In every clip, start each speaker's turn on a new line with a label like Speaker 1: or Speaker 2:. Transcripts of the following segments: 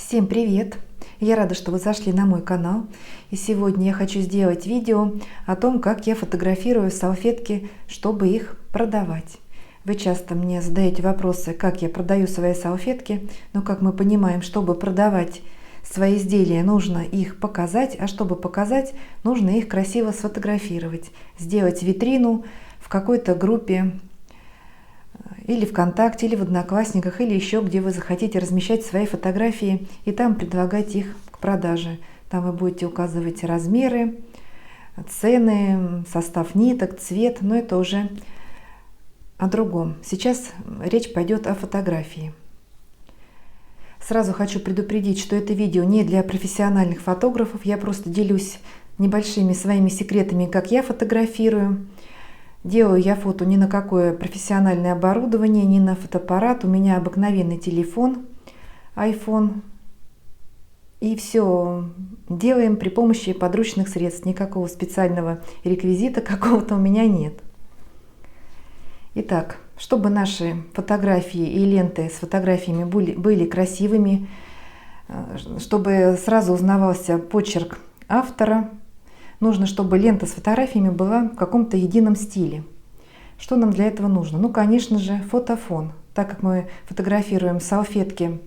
Speaker 1: Всем привет! Я рада, что вы зашли на мой канал. И сегодня я хочу сделать видео о том, как я фотографирую салфетки, чтобы их продавать. Вы часто мне задаете вопросы, как я продаю свои салфетки. Но как мы понимаем, чтобы продавать свои изделия, нужно их показать, а чтобы показать, нужно их красиво сфотографировать, сделать витрину в какой-то группе, или ВКонтакте, или в Одноклассниках, или еще где вы захотите размещать свои фотографии и там предлагать их к продаже. Там вы будете указывать размеры, цены, состав ниток, цвет, но это уже о другом. Сейчас речь пойдет о фотографии. Сразу хочу предупредить, что это видео не для профессиональных фотографов. Я просто делюсь небольшими своими секретами, как я фотографирую. Делаю я фото ни на какое профессиональное оборудование, ни на фотоаппарат. У меня обыкновенный телефон, iPhone. И все делаем при помощи подручных средств. Никакого специального реквизита какого-то у меня нет. Итак, чтобы наши фотографии и ленты с фотографиями были красивыми, чтобы сразу узнавался почерк автора, нужно, чтобы лента с фотографиями была в каком-то едином стиле. Что нам для этого нужно? Ну, конечно же, фотофон. Так как мы фотографируем салфетки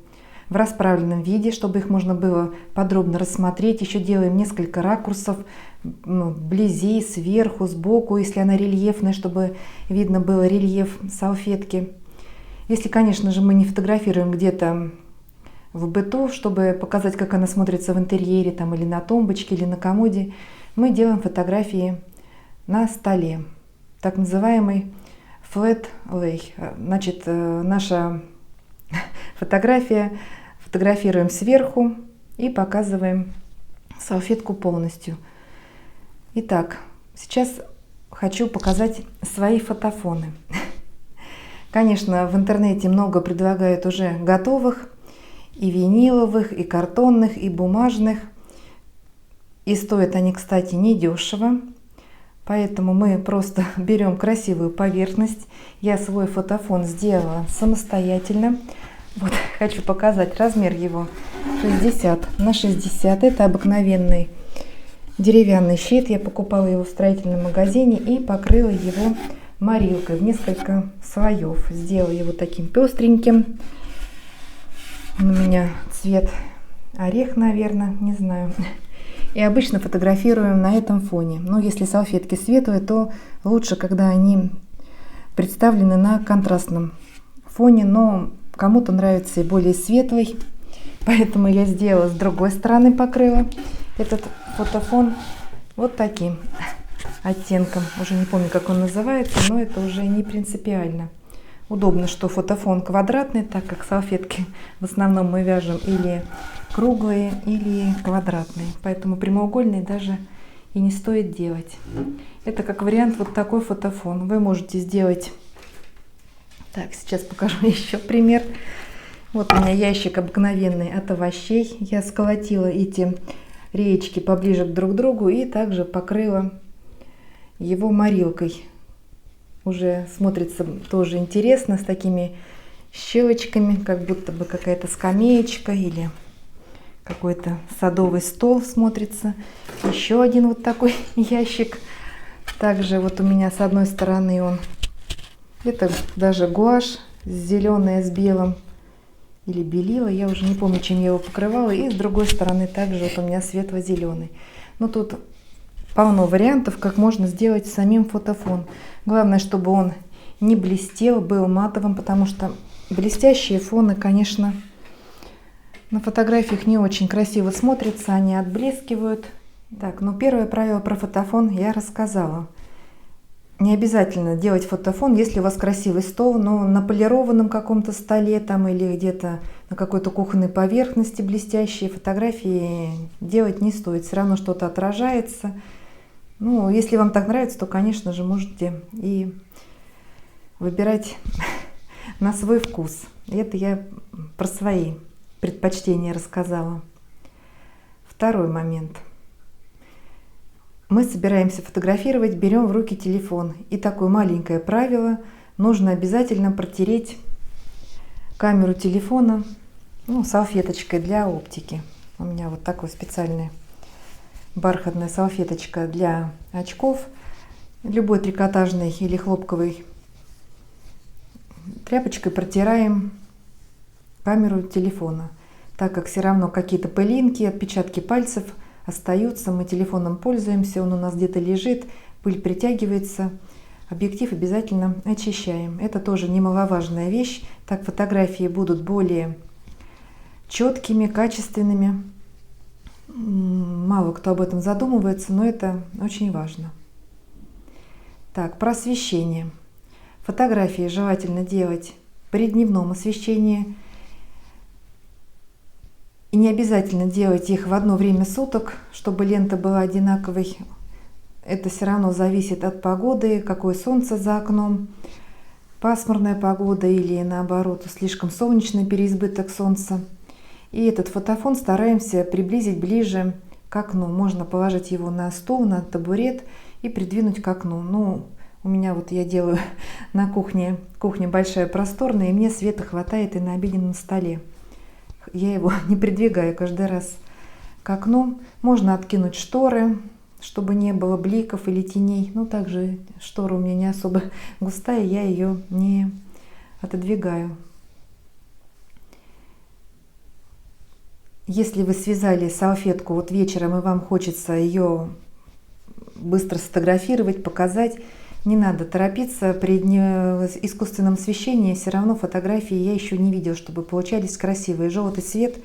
Speaker 1: в расправленном виде, чтобы их можно было подробно рассмотреть, еще делаем несколько ракурсов, вблизи, сверху, сбоку, если она рельефная, чтобы видно было рельеф салфетки. Если, конечно же, мы не фотографируем где-то в быту, чтобы показать, как она смотрится в интерьере, там, или на тумбочке, или на комоде, мы делаем фотографии на столе, так называемый flat lay. Значит, наша фотографируем сверху и показываем салфетку полностью. Итак, сейчас хочу показать свои фотофоны. Конечно, в интернете много предлагают уже готовых, и виниловых, и картонных, и бумажных. И стоят они, кстати, недешево. Поэтому мы просто берем красивую поверхность. Я свой фотофон сделала самостоятельно. Вот, хочу показать размер его 60 на 60. Это обыкновенный деревянный щит. Я покупала его в строительном магазине и покрыла его морилкой в несколько слоев. Сделала его таким пестреньким. У меня цвет орех, наверное, не знаю. И обычно фотографируем на этом фоне. Но если салфетки светлые, то лучше, когда они представлены на контрастном фоне. Но кому-то нравится и более светлый. Поэтому я сделала с другой стороны, покрыла этот фотофон вот таким оттенком. Уже не помню, как он называется, но это уже не принципиально. Удобно, что фотофон квадратный, так как салфетки в основном мы вяжем или круглые, или квадратные. Поэтому прямоугольные даже и не стоит делать. Это как вариант вот такой фотофон. Вы можете сделать... Так, сейчас покажу еще пример. Вот у меня ящик обыкновенный от овощей. Я сколотила эти реечки поближе друг к другу и также покрыла его морилкой. Уже смотрится тоже интересно, с такими щелочками, как будто бы какая-то скамеечка или какой-то садовый стол смотрится. Еще один вот такой ящик. Также вот у меня с одной стороны он, это даже гуашь зеленая с белым или белила, я уже не помню, чем я его покрывала. И с другой стороны также вот у меня светло-зеленый. Но тут полно вариантов, как можно сделать самим фотофон. Главное, чтобы он не блестел, был матовым, потому что блестящие фоны, конечно, на фотографиях не очень красиво смотрятся, они отблескивают. Так, ну первое правило про фотофон я рассказала. Не обязательно делать фотофон, если у вас красивый стол, но на полированном каком-то столе там или где-то на какой-то кухонной поверхности блестящие фотографии делать не стоит. Все равно что-то отражается. Ну, если вам так нравится, то, конечно же, можете и выбирать на свой вкус. Это я про свои предпочтения рассказала. Второй момент. Мы собираемся фотографировать, берем в руки телефон. И такое маленькое правило. Нужно обязательно протереть камеру телефона ну, салфеточкой для оптики. У меня вот такой специальный бархатная салфеточка для очков. Любой трикотажной или хлопковой тряпочкой протираем камеру телефона, так как все равно какие-то пылинки, отпечатки пальцев остаются, мы телефоном пользуемся, он у нас где-то лежит, пыль притягивается, объектив обязательно очищаем. Это тоже немаловажная вещь, так фотографии будут более четкими, качественными. Мало кто об этом задумывается, но это очень важно. Так, про освещение. Фотографии желательно делать при дневном освещении. И не обязательно делать их в одно время суток, чтобы лента была одинаковой. Это все равно зависит от погоды, какое солнце за окном, пасмурная погода или наоборот слишком солнечный переизбыток солнца. И этот фотофон стараемся приблизить ближе к окну. Можно положить его на стол, на табурет и придвинуть к окну. Ну, у меня вот я делаю на кухне. Кухня большая, просторная, и мне света хватает и на обеденном столе. Я его не придвигаю каждый раз к окну. Можно откинуть шторы, чтобы не было бликов или теней. Ну, также штора у меня не особо густая, я ее не отодвигаю. Если вы связали салфетку вот вечером и вам хочется ее быстро сфотографировать, показать, не надо торопиться. При искусственном освещении все равно фотографии я еще не видела, чтобы получались красивые. Желтый свет,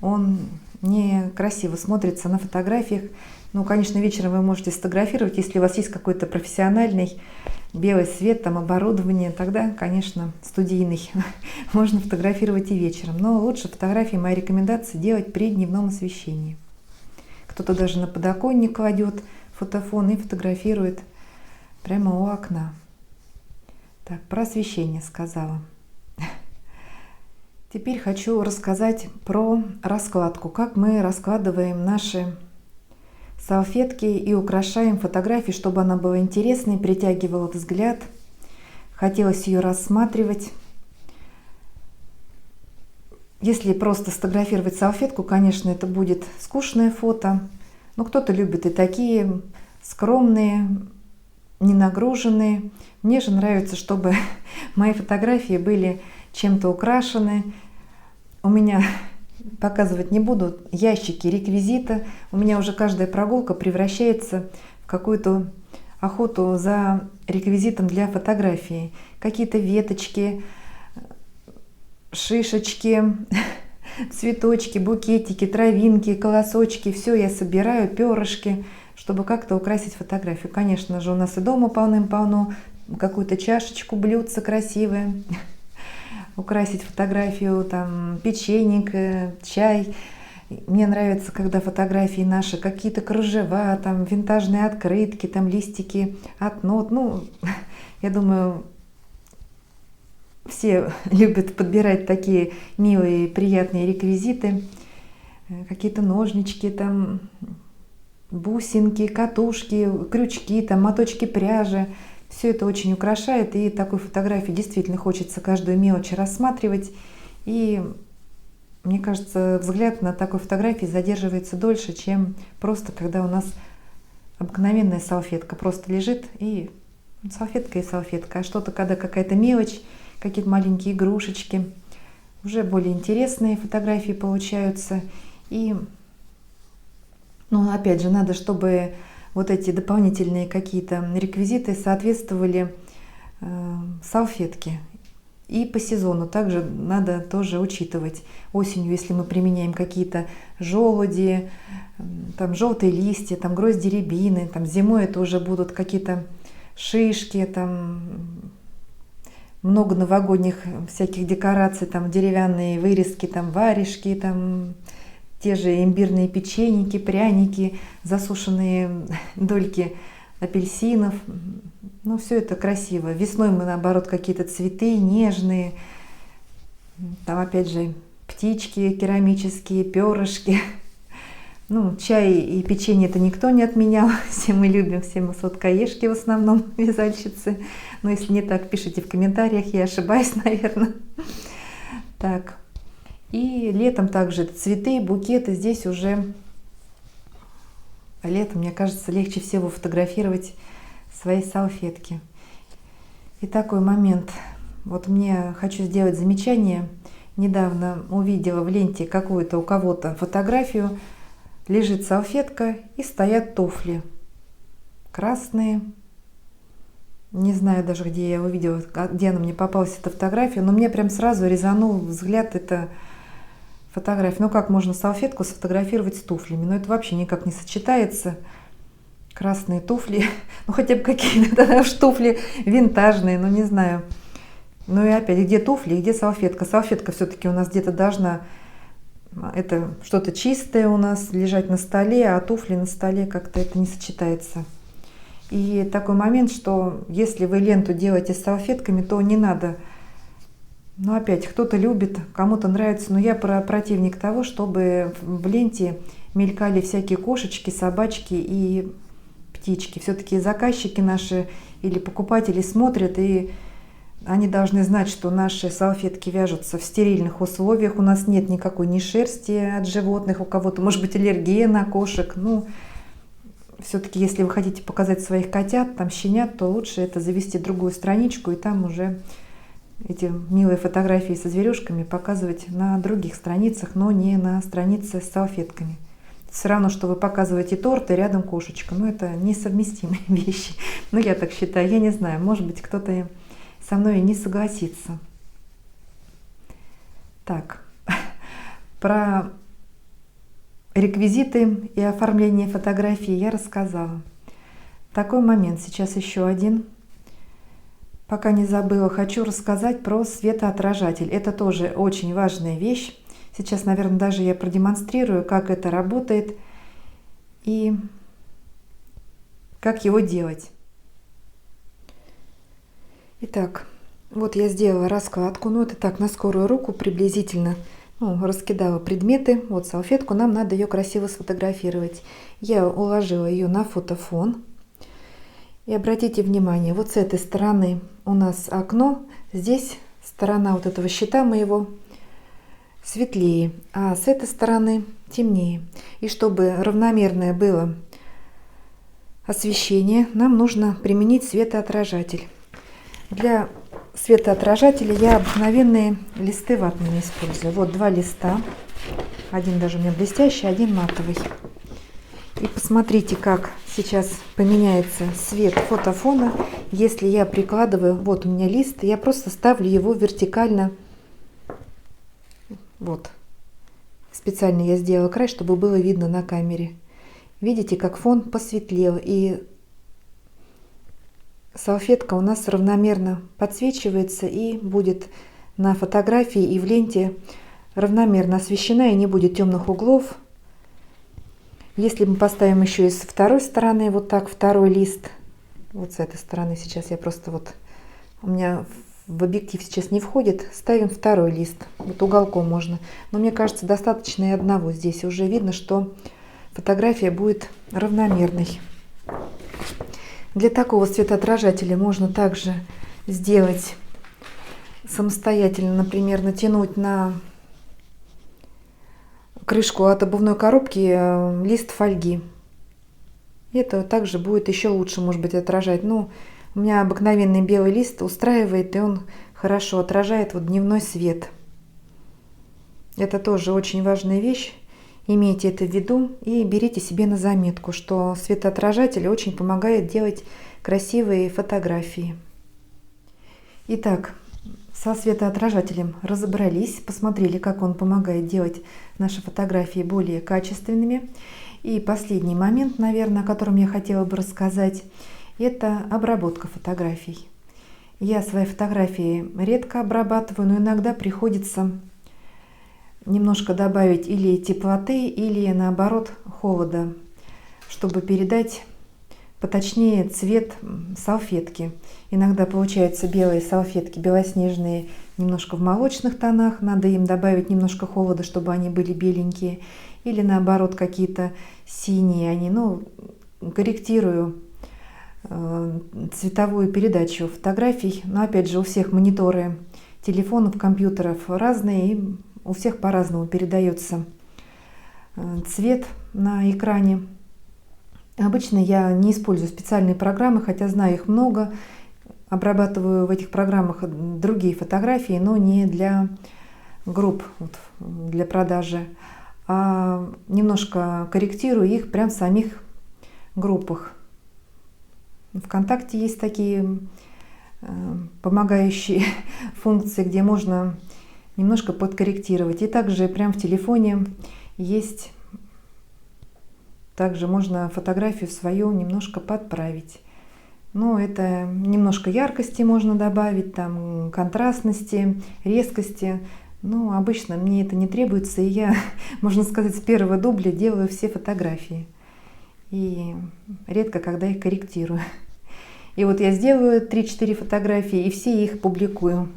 Speaker 1: он не красиво смотрится на фотографиях. Ну, конечно, вечером вы можете сфотографировать, если у вас есть какой-то профессиональный белый свет, там оборудование, тогда, конечно, студийный, можно фотографировать и вечером. Но лучше фотографии, моя рекомендация, делать при дневном освещении. Кто-то даже на подоконник кладет фотофон и фотографирует прямо у окна. Так, про освещение сказала. Теперь хочу рассказать про раскладку, как мы раскладываем наши салфетки и украшаем фотографии, чтобы она была интересной, притягивала взгляд, хотелось ее рассматривать. Если просто сфотографировать салфетку, конечно, это будет скучное фото, но кто-то любит и такие скромные, не нагруженные. Мне же нравится, чтобы мои фотографии были чем-то украшены. У меня, показывать не буду, ящики реквизита. У меня уже каждая прогулка превращается в какую-то охоту за реквизитом для фотографии. Какие-то веточки, шишечки, цветочки, букетики, травинки, колосочки. Все я собираю, перышки, чтобы как-то украсить фотографию. Конечно же, у нас и дома полным-полно. Какую-то чашечку, блюдце красивое. Украсить фотографию, там, печенек, чай. Мне нравится, когда фотографии наши, какие-то кружева, там, винтажные открытки, там, листики от нот. Ну, я думаю, все любят подбирать такие милые, приятные реквизиты. Какие-то ножнички, там, бусинки, катушки, крючки, там, моточки пряжи. Все это очень украшает, и такой фотографии действительно хочется каждую мелочь рассматривать. И мне кажется, взгляд на такой фотографии задерживается дольше, чем просто когда у нас обыкновенная салфетка просто лежит, и салфетка и салфетка. А что-то, когда какая-то мелочь, какие-то маленькие игрушечки, уже более интересные фотографии получаются. И, ну, опять же, надо, чтобы вот эти дополнительные какие-то реквизиты соответствовали салфетке. И по сезону также надо тоже учитывать. Осенью, если мы применяем какие-то желуди, там желтые листья, там грозди рябины, там зимой это уже будут какие-то шишки, там много новогодних всяких декораций, там деревянные вырезки, там варежки, там те же имбирные печеньки, пряники, засушенные дольки апельсинов. Ну, все это красиво. Весной мы, наоборот, какие-то цветы нежные. Там, опять же, птички керамические, перышки. Ну, чай и печенье это никто не отменял. Все мы любим, все мы сладкоежки в основном, вязальщицы. Но если не так, пишите в комментариях, я ошибаюсь, наверное. Так. И летом также цветы, букеты. Здесь уже летом, мне кажется, легче всего фотографировать свои салфетки. И такой момент. Вот мне хочу сделать замечание. Недавно увидела в ленте какую-то у кого-то фотографию. Лежит салфетка и стоят туфли. Красные. Не знаю даже, где я увидела, где она мне попалась, эта фотография. Но мне прям сразу резанул взгляд эта фотография. Ну как можно салфетку сфотографировать с туфлями? Ну это вообще никак не сочетается. Красные туфли. Ну хотя бы какие-то туфли винтажные, ну не знаю. Ну и опять, где туфли, где салфетка? Салфетка все-таки у нас где-то должна, это что-то чистое у нас, лежать на столе, а туфли на столе как-то это не сочетается. И такой момент, что если вы ленту делаете с салфетками, то не надо. Ну опять, кто-то любит, кому-то нравится, но я противник того, чтобы в ленте мелькали всякие кошечки, собачки и птички. Все-таки заказчики наши или покупатели смотрят, и они должны знать, что наши салфетки вяжутся в стерильных условиях. У нас нет никакой ни шерсти от животных, у кого-то может быть аллергия на кошек. Ну, все-таки, если вы хотите показать своих котят, там щенят, то лучше это завести другую страничку, и там уже эти милые фотографии со зверюшками показывать на других страницах, но не на странице с салфетками. Все равно, что вы показываете торт и рядом кошечка. Ну, это несовместимые вещи. Ну, я так считаю. Я не знаю, может быть, кто-то со мной не согласится. Так, про реквизиты и оформление фотографии я рассказала. Такой момент, сейчас еще один. Пока не забыла, хочу рассказать про светоотражатель. Это тоже очень важная вещь. Сейчас, наверное, даже я продемонстрирую, как это работает и как его делать. Итак, вот я сделала раскладку, ну это так, на скорую руку приблизительно, раскидала предметы. Вот салфетку, нам надо ее красиво сфотографировать. Я уложила ее на фотофон. И обратите внимание, вот с этой стороны у нас окно, здесь сторона вот этого щита моего светлее, а с этой стороны темнее. И чтобы равномерное было освещение, нам нужно применить светоотражатель. Для светоотражателя я обыкновенные листы ватные использую. Вот 2 листа. Один даже у меня блестящий, один матовый. И посмотрите, как сейчас поменяется цвет фотофона, если я прикладываю, вот у меня лист, я просто ставлю его вертикально. Вот. Специально я сделала край, чтобы было видно на камере. Видите, как фон посветлел, и салфетка у нас равномерно подсвечивается и будет на фотографии и в ленте равномерно освещена, и не будет темных углов. Если мы поставим еще и с второй стороны, вот так, второй лист, вот с этой стороны сейчас я просто вот, у меня в объектив сейчас не входит, ставим второй лист, вот уголком можно. Но мне кажется, достаточно и одного. Здесь уже видно, что фотография будет равномерной. Для такого светоотражателя можно также сделать самостоятельно, например, натянуть на крышку от обувной коробки лист фольги. Это также будет еще лучше, может быть, отражать. Ну, у меня обыкновенный белый лист устраивает, и он хорошо отражает вот дневной свет. Это тоже очень важная вещь. Имейте это в виду и берите себе на заметку, что светоотражатель очень помогает делать красивые фотографии. Итак, со светоотражателем разобрались, посмотрели, как он помогает делать наши фотографии более качественными. И последний момент, наверное, о котором я хотела бы рассказать, это обработка фотографий. Я свои фотографии редко обрабатываю, но иногда приходится немножко добавить или теплоты, или наоборот холода, чтобы передать поточнее цвет салфетки. Иногда получаются белые салфетки, белоснежные, немножко в молочных тонах, надо им добавить немножко холода, чтобы они были беленькие, или наоборот какие-то синие они, корректирую цветовую передачу фотографий, но опять же у всех мониторы телефонов, компьютеров разные, и у всех по-разному передается цвет на экране. Обычно я не использую специальные программы, хотя знаю их много. Обрабатываю в этих программах другие фотографии, но не для групп, вот, для продажи, а немножко корректирую их прямо в самих группах. ВКонтакте есть такие помогающие функции, где можно немножко подкорректировать. И также прямо в телефоне есть, также можно фотографию свою немножко подправить. Но это немножко яркости можно добавить, там, контрастности, резкости. Но обычно мне это не требуется, и я, можно сказать, с первого дубля делаю все фотографии. И редко когда их корректирую. И вот я сделаю 3-4 фотографии и все их публикую.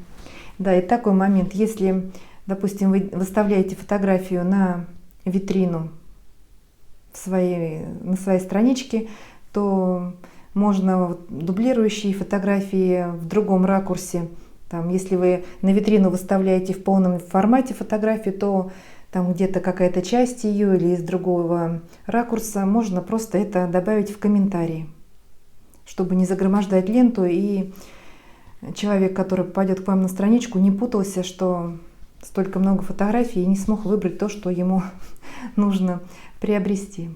Speaker 1: Да, и такой момент, если, допустим, вы выставляете фотографию на витрину на своей страничке, то можно дублирующие фотографии в другом ракурсе. Там, если вы на витрину выставляете в полном формате фотографии, то там где-то какая-то часть ее или из другого ракурса, можно просто это добавить в комментарии, чтобы не загромождать ленту, и человек, который попадет к вам на страничку, не путался, что столько много фотографий, и не смог выбрать то, что ему нужно приобрести.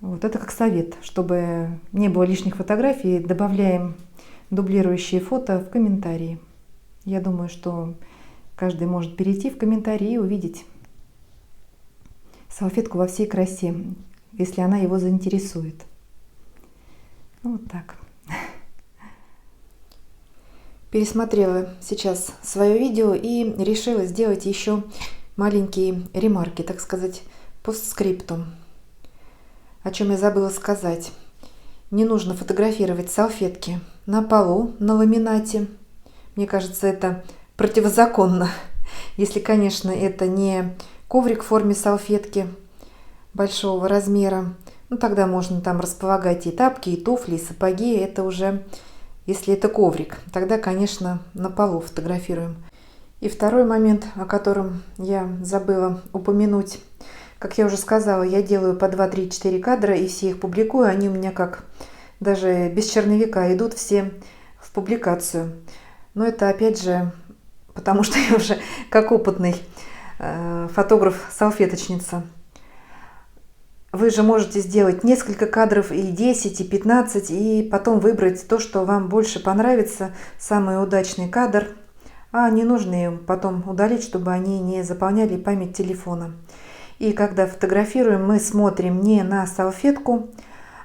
Speaker 1: Вот это как совет, чтобы не было лишних фотографий, добавляем дублирующие фото в комментарии. Я думаю, что каждый может перейти в комментарии и увидеть салфетку во всей красе, если она его заинтересует. Вот так. Пересмотрела сейчас свое видео и решила сделать еще маленькие ремарки, так сказать, постскриптум. О чем я забыла сказать. Не нужно фотографировать салфетки на полу, на ламинате. Мне кажется, это противозаконно. Если, конечно, это не коврик в форме салфетки большого размера. Ну, тогда можно там располагать и тапки, и туфли, и сапоги. Это уже, если это коврик, тогда, конечно, на полу фотографируем. И второй момент, о котором я забыла упомянуть. Как я уже сказала, я делаю по 2, 3, 4 кадра и все их публикую. Они у меня как даже без черновика идут все в публикацию. Но это опять же, потому что я уже как опытный фотограф-салфеточница. Вы же можете сделать несколько кадров, и 10, и 15, и потом выбрать то, что вам больше понравится, самый удачный кадр, а ненужные потом удалить, чтобы они не заполняли память телефона. И когда фотографируем, мы смотрим не на салфетку,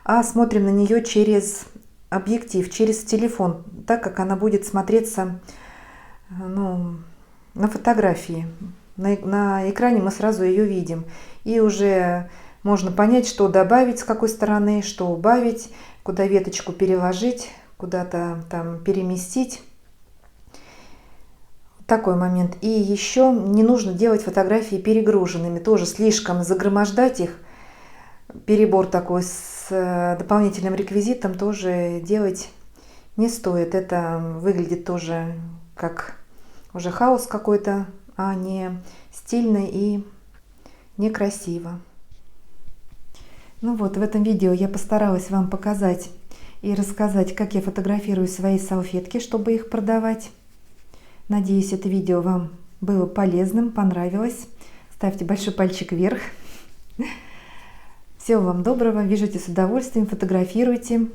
Speaker 1: а смотрим на нее через объектив, через телефон, так как она будет смотреться на фотографии. На экране мы сразу ее видим. И уже можно понять, что добавить с какой стороны, что убавить, куда веточку переложить, куда-то там переместить. Такой момент. И еще не нужно делать фотографии перегруженными, тоже слишком загромождать их. Перебор такой с дополнительным реквизитом тоже делать не стоит. Это выглядит тоже как уже хаос какой-то, а не стильно и некрасиво. Ну вот, в этом видео я постаралась вам показать и рассказать, как я фотографирую свои салфетки, чтобы их продавать. Надеюсь, это видео вам было полезным, понравилось. Ставьте большой пальчик вверх. Всего вам доброго, вяжите с удовольствием, фотографируйте.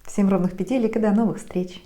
Speaker 1: Всем ровных петелек и до новых встреч!